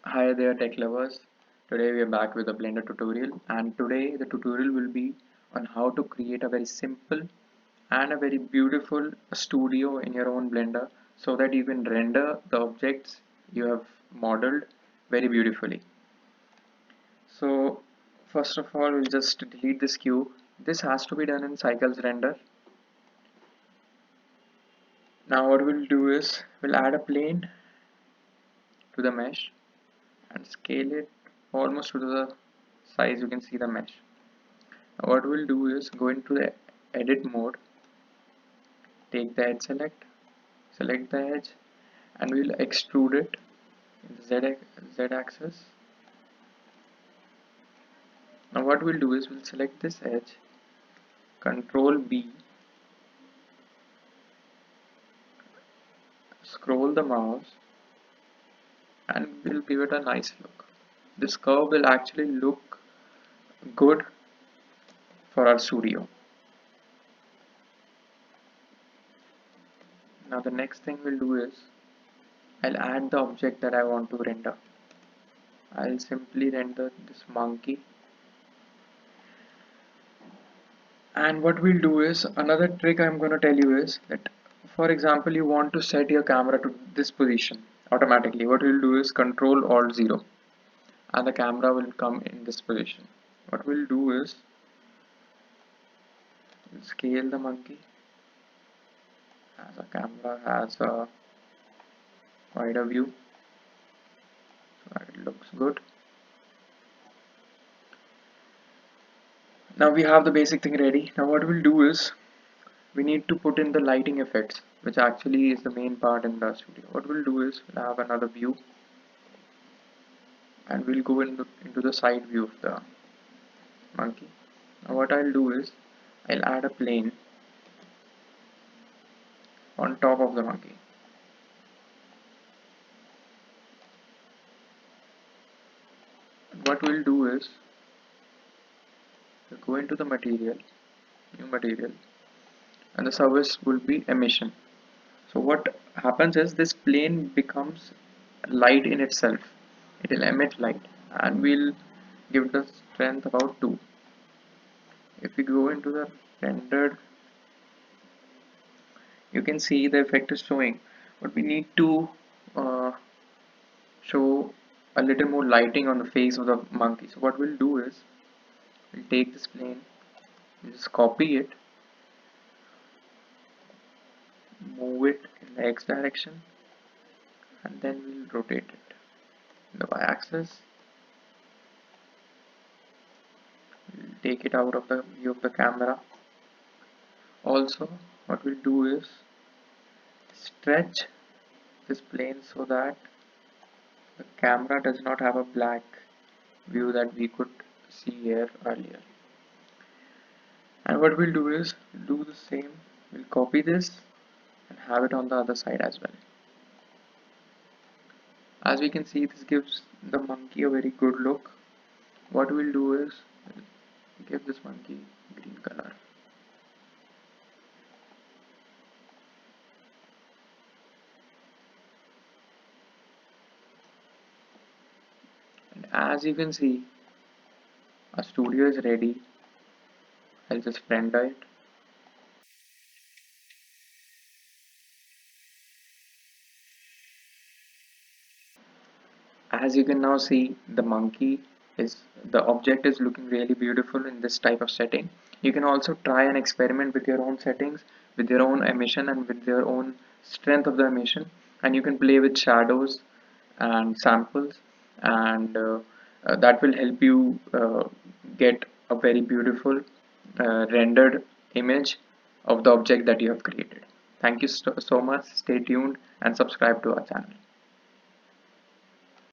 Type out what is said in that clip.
Hi there tech lovers. Today we are back with a Blender tutorial, and today the tutorial will be on how to create a very simple and a very beautiful studio in your own Blender so that you can render the objects you have modeled very beautifully. So first of all, we'll just delete this cube. This has to be done in cycles render. Now what we'll do is we'll add a plane to the mesh and scale it almost to the size you can see the mesh. Now what we'll do is go into the edit mode, take the edge select the edge, and we'll extrude it in the Z axis. Now what we'll do is we'll select this edge, Control B, scroll the mouse, and we'll give it a nice look. This curve will actually look good for our studio. Now the next thing we'll do is I'll add the object that I want to render. I'll simply render this monkey, and what we'll do is another trick I'm going to tell you is that, for example, you want to set your camera to this position automatically. What we'll do is Control Alt 0 and the camera will come in this position. What we'll do is we'll scale the monkey as a camera has a wider view so that it looks good. Now we have the basic thing ready. Now what we'll do is we need to put in the lighting effects, which actually is the main part in the studio. What we'll do is we'll have another view and we'll go into the side view of the monkey. Now what I'll do is I'll add a plane on top of the monkey. And what we'll do is we'll go into the material, new material, and the surface will be emission. So what happens is this plane becomes light in itself. It will emit light, and we'll give the strength about 2. If we go into the rendered, you can see the effect is showing, but we need to show a little more lighting on the face of the monkey. So what we'll do is we'll take this plane, we'll just copy it, move it in the X direction, and then we'll rotate it in the Y axis. We'll take it out of the view of the camera. Also what we'll do is stretch this plane so that the camera does not have a black view that we could see here earlier. And what we'll do is do the same. We'll copy this and have it on the other side as well. As we can see, this gives the monkey a very good look. What we'll do is we'll give this monkey green color. And as you can see, our studio is ready. I'll just render it. As you can now see, the object is looking really beautiful in this type of setting. You can also try and experiment with your own settings, with your own emission and with your own strength of the emission, and you can play with shadows and samples, and that will help you get a very beautiful rendered image of the object that you have created. Thank you so much. Stay tuned and subscribe to our channel.